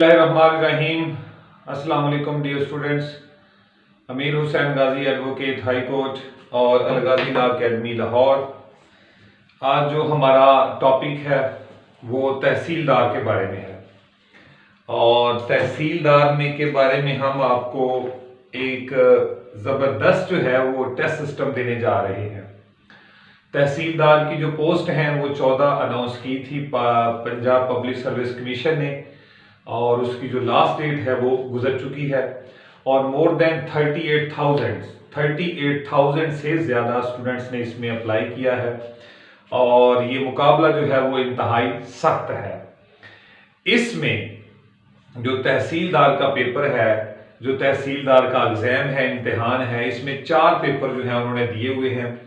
रहीम। अस्सलाम वालेकुम dear students. अमीर हुसैन गाजी एडवोकेट हाई कोर्ट और अल गाजी लॉ अकेडमी लाहौर। आज जो हमारा टॉपिक है वो तहसीलदार के बारे में है और तहसीलदार में के बारे में हम आपको एक ज़बरदस्त जो है वो टेस्ट सिस्टम देने जा रहे हैं। तहसीलदार की जो पोस्ट हैं वो 14 अनाउंस की थी पंजाब पब्लिक सर्विस कमीशन ने और उसकी जो लास्ट डेट है वो गुजर चुकी है और मोर देन 38,000 से ज़्यादा स्टूडेंट्स ने इसमें अप्लाई किया है और ये मुकाबला जो है वो इंतहाई सख्त है। इसमें जो तहसीलदार का पेपर है, जो तहसीलदार का एग्जाम है, इम्तिहान है, इसमें 4 पेपर जो है उन्होंने दिए हुए हैं।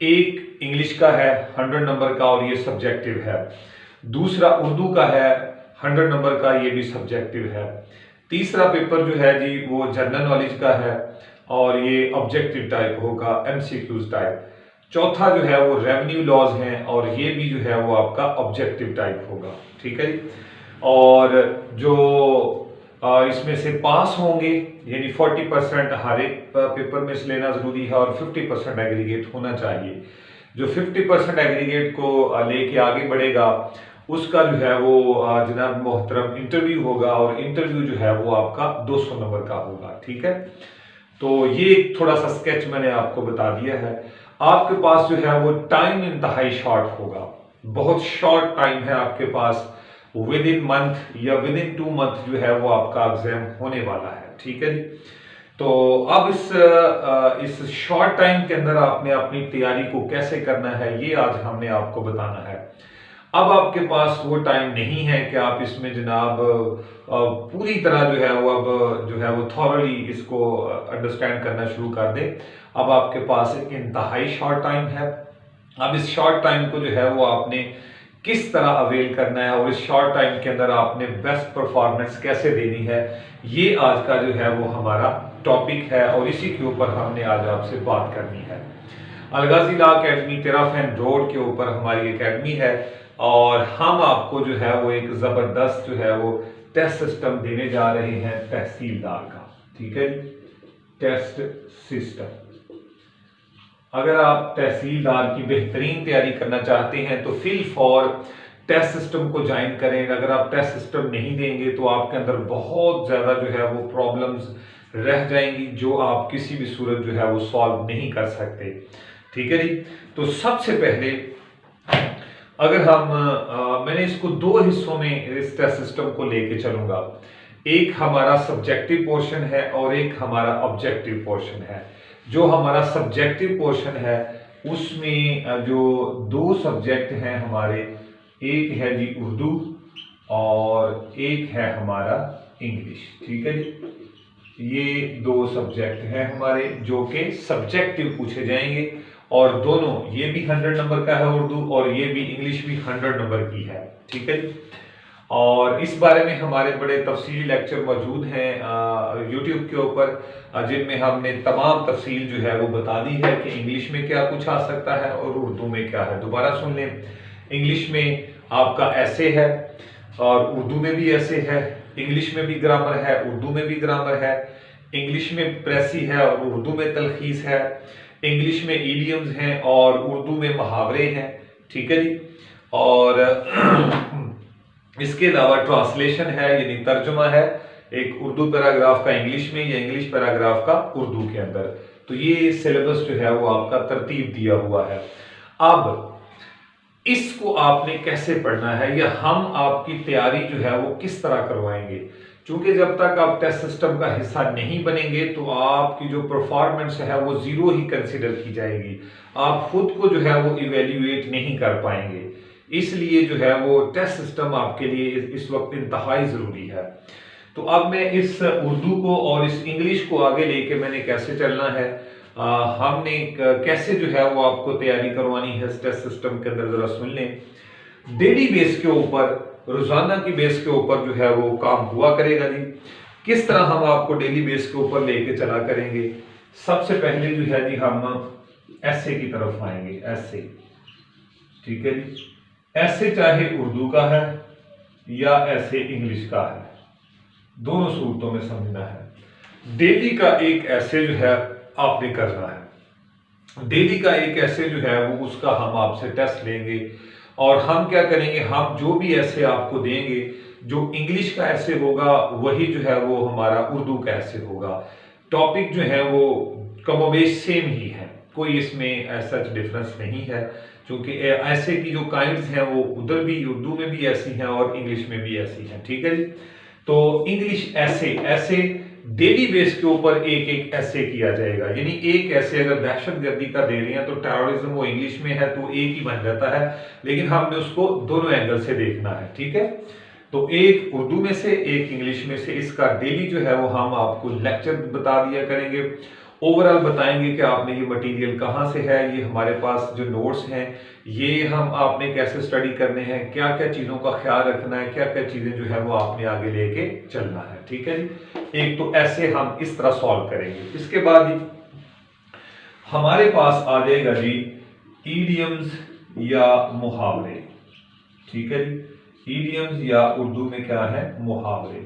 एक इंग्लिश का है 100 नंबर का और ये सब्जेक्टिव है। दूसरा उर्दू का है 100 नंबर का, ये भी सब्जेक्टिव है। तीसरा पेपर जो है जी वो जनरल नॉलेज का है और ये ऑब्जेक्टिव टाइप होगा, एमसीक्यूज टाइप। चौथा जो है वो रेवेन्यू लॉज हैं और ये भी जो है वो आपका ऑब्जेक्टिव टाइप होगा। ठीक है जी। और जो इसमें से पास होंगे यानी 40% हर एक पेपर में से लेना जरूरी है और 50% एग्रीगेट होना चाहिए। जो 50% एग्रीगेट को लेके आगे बढ़ेगा उसका जो है वो जनाब मोहतरम इंटरव्यू होगा और इंटरव्यू जो है वो आपका 200 नंबर का होगा। ठीक है, तो ये थोड़ा सा स्केच मैंने आपको बता दिया है। आपके पास जो है वो टाइम इंतहाई शॉर्ट होगा, बहुत शॉर्ट टाइम है आपके पास। विद इन मंथ या विद इन 2 मंथ जो है वो आपका एग्जाम होने वाला है। ठीक है जी। तो अब इस शॉर्ट टाइम के अंदर आपने अपनी तैयारी को कैसे करना है ये आज हमने आपको बताना है। अब आपके पास वो टाइम नहीं है कि आप इसमें जनाब पूरी तरह जो है वो अब जो है वो थॉरली इसको अंडरस्टैंड करना शुरू कर दें। अब आपके पास एक इंतहाई शॉर्ट टाइम है। अब इस शॉर्ट टाइम को जो है वो आपने किस तरह अवेल करना है और इस शॉर्ट टाइम के अंदर आपने बेस्ट परफॉर्मेंस कैसे देनी है, ये आज का जो है वो हमारा टॉपिक है और इसी के ऊपर हमने आज आपसे बात करनी है। अल गाजी लॉ अकेडमी तिराफैन रोड के ऊपर हमारी एकेडमी है और हम आपको जो है वो एक जबरदस्त जो है वो टेस्ट सिस्टम देने जा रहे हैं तहसीलदार का। ठीक है, टेस्ट सिस्टम। अगर आप तहसीलदार की बेहतरीन तैयारी करना चाहते हैं तो फिल फॉर टेस्ट सिस्टम को ज्वाइन करें। अगर आप टेस्ट सिस्टम नहीं देंगे तो आपके अंदर बहुत ज़्यादा जो है वो प्रॉब्लम्स रह जाएंगी जो आप किसी भी सूरत जो है वो सॉल्व नहीं कर सकते। ठीक है जी। तो सबसे पहले अगर मैंने इसको 2 हिस्सों में इस टेस्ट सिस्टम को लेके चलूंगा। एक हमारा सब्जेक्टिव पोर्शन है और एक हमारा ऑब्जेक्टिव पोर्शन है। जो हमारा सब्जेक्टिव पोर्शन है उसमें जो 2 सब्जेक्ट हैं हमारे, एक है जी उर्दू और एक है हमारा इंग्लिश। ठीक है जी। ये 2 सब्जेक्ट हैं हमारे जो कि सब्जेक्टिव पूछे जाएंगे और दोनों, ये भी 100 नंबर का है उर्दू और ये भी इंग्लिश भी 100 नंबर की है। ठीक है जी। और इस बारे में हमारे बड़े तफसीली लेक्चर मौजूद हैं यूट्यूब के ऊपर जिनमें हमने तमाम तफसील जो है वो बता दी है कि इंग्लिश में क्या कुछ आ सकता है और उर्दू में क्या है। दोबारा सुन लें, इंग्लिश में आपका ऐसे है और उर्दू में भी ऐसे है। इंग्लिश में भी ग्रामर है, उर्दू में भी ग्रामर है। इंग्लिश में प्रेसी है और उर्दू में तलखीस है। इंग्लिश में इडियम्स हैं और उर्दू में मुहावरे हैं। ठीक है जी। और इसके अलावा ट्रांसलेशन है यानी तर्जुमा है, एक उर्दू पैराग्राफ का इंग्लिश में या इंग्लिश पैराग्राफ का उर्दू के अंदर। तो ये सिलेबस जो है वो आपका तरतीब दिया हुआ है। अब इसको आपने कैसे पढ़ना है या हम आपकी तैयारी जो है वो किस तरह करवाएंगे, क्योंकि जब तक आप टेस्ट सिस्टम का हिस्सा नहीं बनेंगे तो आपकी जो परफॉर्मेंस है वो 0 ही कंसिडर की जाएगी। आप खुद को जो है वो इवेल्युएट नहीं कर पाएंगे। इसलिए जो है वो टेस्ट सिस्टम आपके लिए इस वक्त इंतहाई ज़रूरी है। तो अब मैं इस उर्दू को और इस इंग्लिश को आगे लेके मैंने कैसे चलना है, हमने कैसे जो है वो आपको तैयारी करवानी है इस टेस्ट सिस्टम के अंदर, ज़रा सुन लें। डेली बेस के ऊपर, रोज़ाना की बेस के ऊपर जो है वो काम हुआ करेगा जी। किस तरह हम आपको डेली बेस के ऊपर लेके चला करेंगे। सबसे पहले जो है जी हम ऐसे की तरफ आएंगे, ऐसे। ठीक है जी। ऐसे चाहे उर्दू का है या ऐसे इंग्लिश का है, दोनों सूरतों में समझना है। डेली का एक ऐसे जो है आपने करना है, डेली का एक ऐसे जो है वो उसका हम आपसे टेस्ट लेंगे और हम क्या करेंगे, हम जो भी ऐसे आपको देंगे, जो इंग्लिश का ऐसे होगा वही जो है वो हमारा उर्दू का ऐसे होगा। टॉपिक जो है वो कमोबेश सेम ही है, कोई इसमें ऐसा डिफरेंस नहीं है, क्योंकि ऐसे की जो काइंड्स हैं वो उधर भी उर्दू में भी ऐसी हैं और इंग्लिश में भी ऐसी हैं। ठीक है जी। तो इंग्लिश ऐसे ऐसे डेली बेस के ऊपर एक एक ऐसे किया जाएगा, यानी एक ऐसे अगर दहशतगर्दी का दे रहे हैं तो टेररिज्म वो इंग्लिश में है तो एक ही बन जाता है, लेकिन हमने उसको दोनों एंगल से देखना है। ठीक है, तो एक उर्दू में से एक इंग्लिश में से, इसका डेली जो है वो हम आपको लेक्चर बता दिया करेंगे, ओवरऑल बताएंगे कि आपने ये मटेरियल कहाँ से है, ये हमारे पास जो नोट्स हैं ये हम आपने कैसे स्टडी करने हैं, क्या क्या चीज़ों का ख्याल रखना है, क्या क्या चीज़ें जो है वो आपने आगे लेके चलना है। ठीक है जी। एक तो ऐसे हम इस तरह सॉल्व करेंगे। इसके बाद ही हमारे पास आ जाएगा जी ईडियम्स या मुहावरे। ठीक है जी, ईडियम्स या उर्दू में क्या है, मुहावरे।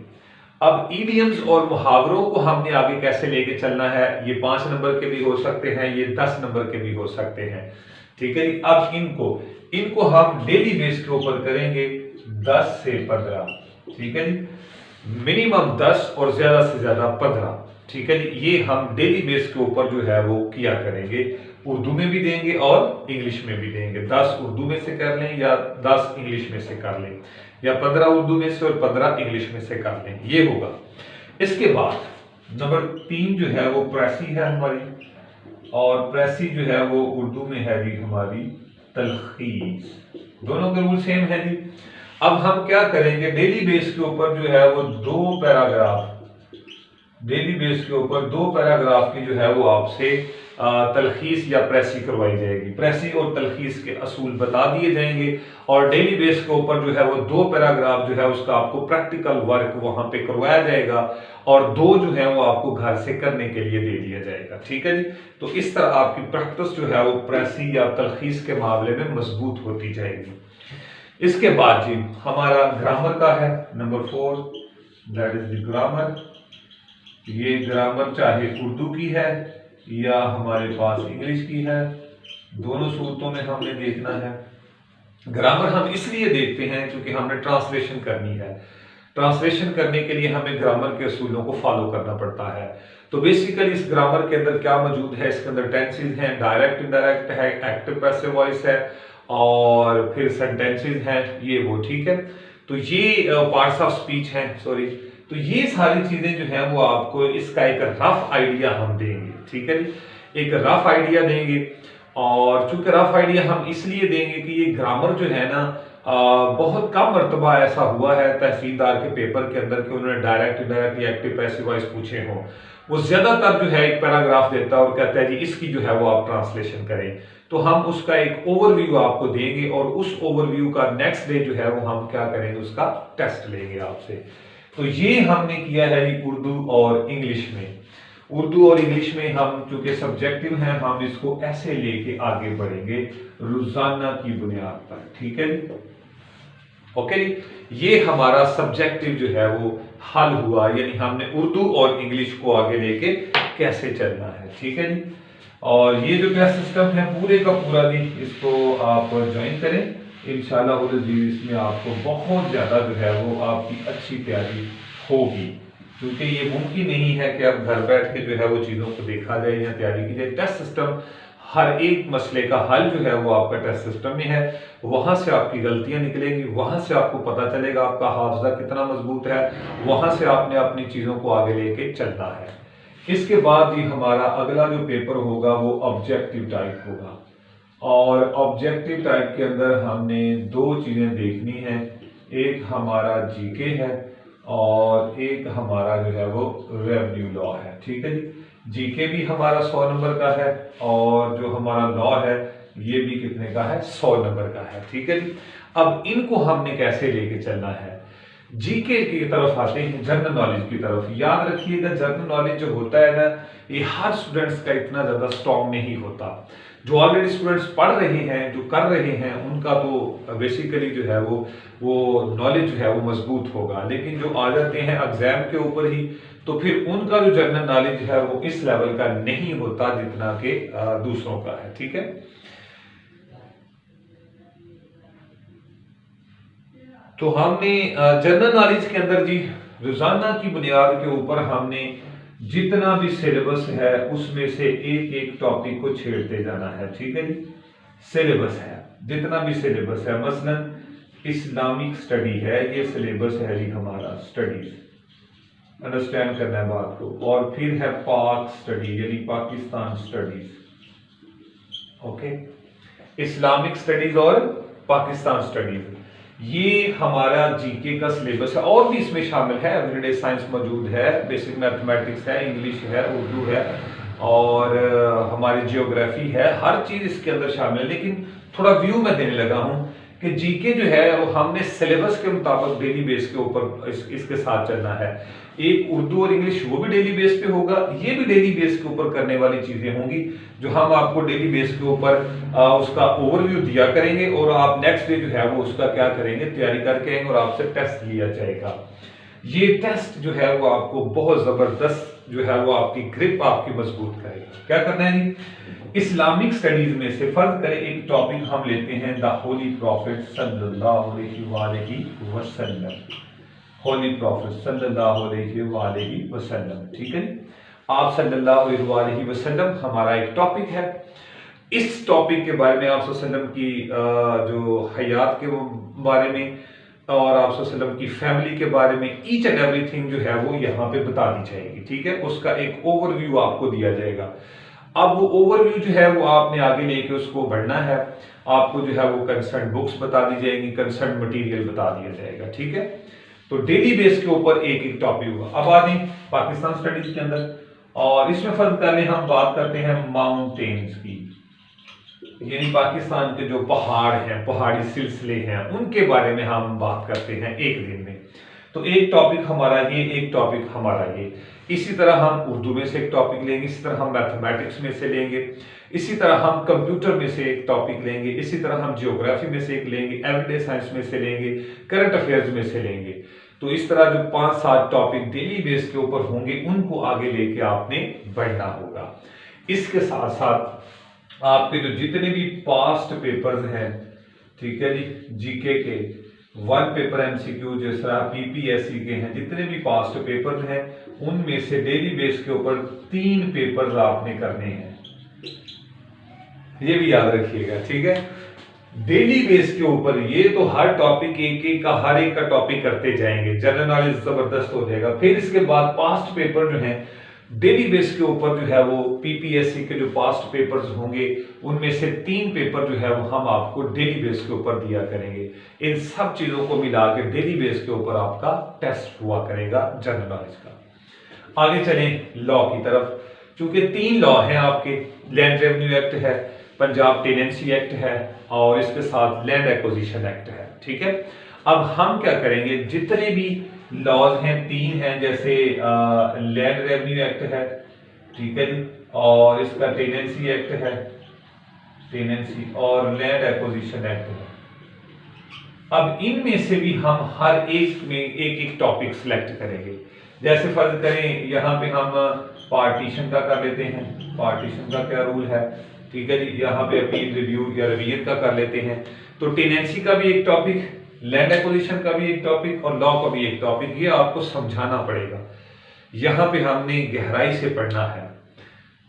अब ईडियम्स और मुहावरों को हमने आगे कैसे लेके चलना है, ये 5 नंबर के भी हो सकते हैं, ये 10 नंबर के भी हो सकते हैं। ठीक है जी। अब इनको हम डेली बेस के ऊपर करेंगे 10 से 15। ठीक है जी, मिनिमम 10 और ज्यादा से ज्यादा 15। ठीक है जी, ये हम डेली बेस के ऊपर जो है वो किया करेंगे, उर्दू में भी देंगे और इंग्लिश में भी देंगे। 10 उर्दू में से कर लें या 10 इंग्लिश में से कर लें, या 15 उर्दू में से और 15 इंग्लिश में से कर लें, ये होगा। इसके बाद नंबर 3 जो है वो प्रेसी है हमारी, और प्रेसी जो है वो उर्दू में है जी हमारी तलखीस। दोनों के रूल सेम है जी। अब हम क्या करेंगे, डेली बेस के ऊपर जो है वो 2 पैराग्राफ, डेली बेस के ऊपर 2 पैराग्राफ की जो है वो आपसे तलखीस या प्रेसी करवाई जाएगी। प्रेसी और तलखीस के असूल बता दिए जाएंगे और डेली बेस के ऊपर जो है वो 2 पैराग्राफ जो है उसका आपको प्रैक्टिकल वर्क वहां पे करवाया जाएगा और 2 जो है वो आपको घर से करने के लिए दे दिया जाएगा। ठीक है जी। तो इस तरह आपकी प्रैक्टिस जो है वो प्रेसी या तलखीस के मामले में मजबूत होती जाएगी। इसके बाद जी हमारा ग्रामर का है number 4, that is the grammar. ये ग्रामर चाहे उर्दू की है या हमारे पास इंग्लिश की है, दोनों सूरतों में हमने देखना है। ग्रामर हम इसलिए देखते हैं क्योंकि हमने ट्रांसलेशन करनी है। ट्रांसलेशन करने के लिए हमें ग्रामर के असूलों को फॉलो करना पड़ता है। तो बेसिकली इस ग्रामर के अंदर क्या मौजूद है, इसके अंदर टेंसेस हैं, डायरेक्ट इनडायरेक्ट है, एक्टिव पैसिव वॉइस है और फिर सेंटेंसेस हैं, ये वो। ठीक है, तो ये पार्ट्स ऑफ स्पीच हैं, सॉरी। तो ये सारी चीजें जो है वो आपको इसका एक रफ आइडिया हम देंगे। ठीक है जी, एक रफ आइडिया देंगे। और चूंकि रफ आइडिया हम इसलिए देंगे कि ये ग्रामर जो है ना बहुत कम मर्तबा ऐसा हुआ है तहसीलदार के पेपर के अंदर कि उन्होंने डायरेक्ट इनडायरेक्ट या एक्टिव पैसिव वॉइस पूछे हों। वो ज्यादातर जो है एक पैराग्राफ देता है और कहता है जी इसकी जो है वो आप ट्रांसलेशन करें। तो हम उसका एक ओवरव्यू आपको देंगे और उस ओवरव्यू का नेक्स्ट डे जो है वो हम क्या करेंगे, उसका टेस्ट लेंगे आपसे। तो ये हमने किया है उर्दू और इंग्लिश में। उर्दू और इंग्लिश में हम चूंकि सब्जेक्टिव हैं, हम इसको ऐसे लेके आगे बढ़ेंगे रोजाना की बुनियाद पर। ठीक है जी, ओके जी। ये हमारा सब्जेक्टिव जो है वो हल हुआ, यानी हमने उर्दू और इंग्लिश को आगे लेके कैसे चलना है। ठीक है जी। और ये जो टेस्ट सिस्टम है पूरे का पूरा भी इसको आप ज्वाइन करें इंशाल्लाह इसमें आपको बहुत ज्यादा जो है वो आपकी अच्छी तैयारी होगी, क्योंकि ये मुमकिन नहीं है कि आप घर बैठ के जो है वो चीज़ों को देखा जाए या तैयारी की जाए। टेस्ट सिस्टम हर एक मसले का हल जो है वो आपका टेस्ट सिस्टम में है, वहां से आपकी गलतियां निकलेंगी, वहां से आपको पता चलेगा आपका हाफजा कितना मजबूत है, वहां से आपने अपनी चीज़ों को आगे लेके चलना है। इसके बाद ही हमारा अगला जो पेपर होगा वो ऑब्जेक्टिव टाइप होगा, और ऑब्जेक्टिव टाइप के अंदर हमने 2 चीजें देखनी है, एक हमारा जीके है और एक हमारा जो है वो रेवेन्यू लॉ है। ठीक है जी, जीके भी हमारा 100 नंबर का है और जो हमारा लॉ है ये भी कितने का है, 100 नंबर का है। ठीक है जी। अब इनको हमने कैसे लेके चलना है, जीके की तरफ आते हैं जनरल नॉलेज की तरफ। याद रखिएगा जनरल नॉलेज जो होता है ना, ये हर स्टूडेंट्स का इतना ज्यादा स्ट्रॉन्ग नहीं होता। जो ऑलरेडी स्टूडेंट्स पढ़ रहे हैं, जो कर रहे हैं, उनका तो बेसिकली जो है वो नॉलेज जो है वो मजबूत होगा। लेकिन जो आ जाते हैं एग्जाम के ऊपर ही, तो फिर उनका जो जनरल नॉलेज है वो इस लेवल का नहीं होता जितना कि दूसरों का है। ठीक है, तो हमने जनरल नॉलेज के अंदर जी रोजाना की बुनियाद के ऊपर हमने जितना भी सिलेबस है उसमें से एक एक टॉपिक को छेड़ते जाना है। ठीक है जी, सिलेबस है, जितना भी सिलेबस है, मसलन इस्लामिक स्टडी है, ये सिलेबस है जी हमारा स्टडीज, अंडरस्टैंड करना है बात को। और फिर है पाक स्टडी यानी Pakistan studies, okay, Islamic studies और पाकिस्तान स्टडीज, ये हमारा जीके का सिलेबस है। और भी इसमें शामिल है, एवरीडे साइंस मौजूद है, बेसिक मैथमेटिक्स है, इंग्लिश है, उर्दू है, और हमारी जियोग्राफी है, हर चीज इसके अंदर शामिल है। लेकिन थोड़ा व्यू मैं देने लगा हूं कि जीके जो है वो हमने सिलेबस के मुताबिक डेली बेस के ऊपर इसके साथ चलना है। एक उर्दू और इंग्लिश वो भी डेली बेस पे होगा, ये भी डेली बेस के ऊपर करने वाली चीजें होंगी जो हम आपको डेली बेस के ऊपर उसका ओवरव्यू दिया करेंगे, और आप नेक्स्ट डे जो है वो उसका क्या करेंगे, तैयारी करके आएंगे और आपसे टेस्ट लिया जाएगा। ये टेस्ट जो है वो आपको बहुत जबरदस्त जो है वो आपकी ग्रिप आपकी मजबूत करेगा। क्या करना है जी, इस्लामिक स्टडीज में से फर्ज करें एक टॉपिक हम लेते हैं द होली प्रॉफिट सल्लल्लाहु अलैहि वसल्लम, होली प्रॉफिट सल्लल्लाहु अलैहि वसल्लम। ठीक है, आप सल्लल्लाहु अलैहि वसल्लम हमारा एक टॉपिक है। इस टॉपिक के बारे में आप वसल्लम की जो हयात के बारे में और आप वसल्लम की फैमिली के बारे में ईच एंड एवरीथिंग जो है वो यहाँ पे बता दी जाएगी। ठीक है, उसका एक ओवरव्यू आपको दिया जाएगा। अब वो ओवरव्यू जो है वो आपने आगे लेके उसको बढ़ना है, आपको जो है वो कंसर्न बुक्स बता दी जाएगी, कंसर्न मटेरियल बता दिया जाएगा। ठीक है, तो डेली बेस के ऊपर एक एक टॉपिक होगा। अब आते हैं पाकिस्तान स्टडीज के अंदर, और इसमें फर्ज करने हम बात करते हैं माउंटेन्स की, यानी पाकिस्तान के जो पहाड़ हैं, पहाड़ी सिलसिले हैं, उनके बारे में हम बात करते हैं एक दिन में। तो एक टॉपिक हमारा ये, एक टॉपिक हमारा ये, इसी तरह हम उर्दू में से एक टॉपिक लेंगे, इसी तरह हम मैथमेटिक्स में से लेंगे, इसी तरह हम कंप्यूटर में से एक टॉपिक लेंगे, इसी तरह हम जियोग्राफी में से एक लेंगे, एवरीडे साइंस में से लेंगे, करंट अफेयर्स में से लेंगे। तो इस तरह जो 5-7 टॉपिक डेली बेस के ऊपर होंगे उनको आगे लेके आपने बढ़ना होगा। इसके साथ साथ आपके जो जितने भी पास्ट पेपर्स हैं, ठीक है जी, जीके के 1 पेपर एमसीक्यू जिस तरह पीपीएससी के हैं, जितने भी पास्ट पेपर्स हैं उनमें से डेली बेस के ऊपर 3 पेपर्स आपने करने हैं, ये भी याद रखिएगा। ठीक है, डेली बेस के ऊपर ये तो हर टॉपिक एक एक का, हर एक का टॉपिक करते जाएंगे, जनरल नॉलेज जबरदस्त हो जाएगा। फिर इसके बाद पास्ट पेपर जो हैं डेली बेस के ऊपर जो है वो पीपीएससी के जो पास्ट पेपर्स होंगे उनमें से 3 पेपर जो है वो हम आपको डेली बेस के ऊपर दिया करेंगे। इन सब चीजों को मिला के डेली बेस के ऊपर आपका टेस्ट हुआ करेगा जनरल नॉलेज का। आगे चलें लॉ की तरफ, चूंकि 3 लॉ हैं आपके, लैंड रेवेन्यू एक्ट है, पंजाब टेनेंसी एक्ट है, और इसके साथ लैंड एक्विजिशन एक्ट है। ठीक है, अब हम क्या करेंगे, जितने भी लॉज हैं 3 हैं, जैसे लैंड रेवेन्यू एक्ट है, ठीक है जी, और इसका टेनेंसी एक्ट है, टेनेंसी, और लैंड एक्विजिशन एक्ट है। अब इनमें से भी हम हर एक में एक एक टॉपिक सिलेक्ट करेंगे। जैसे फर्ज करें यहाँ पे हम पार्टीशन का कर लेते हैं, पार्टीशन का क्या रूल है, ठीक है जी, यहाँ पे अपील रिव्यू या रिवीजन का कर लेते हैं। तो टेनेंसी का भी एक टॉपिक, लैंड एक्विजिशन का भी एक टॉपिक, और लॉ का भी एक टॉपिक, ये आपको समझाना पड़ेगा। यहाँ पे हमने गहराई से पढ़ना है,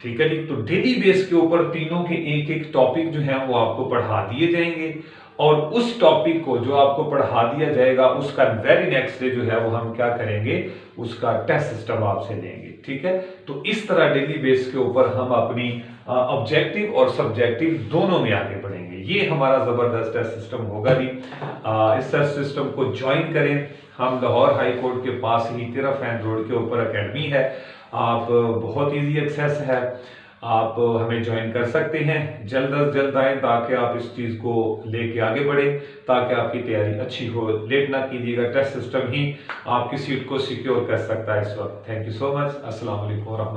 ठीक है जी। तो डेली बेस के ऊपर तीनों के एक एक टॉपिक जो है वो आपको पढ़ा दिए जाएंगे, और उस टॉपिक को जो आपको पढ़ा दिया जाएगा उसका वेरी नेक्स्ट डे जो है वो हम क्या करेंगे, उसका टेस्ट सिस्टम आपसे लेंगे। ठीक है, तो इस तरह डेली बेस के ऊपर हम अपनी ऑब्जेक्टिव और सब्जेक्टिव दोनों में आगे बढ़ेंगे। ये हमारा जबरदस्त टेस्ट सिस्टम होगा जी। इस टेस्ट सिस्टम को ज्वाइन करें। हम लाहौर हाई कोर्ट के पास ही तिरफ एंड रोड के ऊपर अकेडमी है, आप बहुत इजी एक्सेस है, आप हमें ज्वाइन कर सकते हैं। जल्द अज जल्द आए ताकि आप इस चीज़ को लेके आगे बढ़े, ताकि आपकी तैयारी अच्छी हो। लेट ना कीजिएगा, टेस्ट सिस्टम ही आपकी सीट को सिक्योर कर सकता है इस वक्त। Thank you so much. अस्सलाम वालेकुम।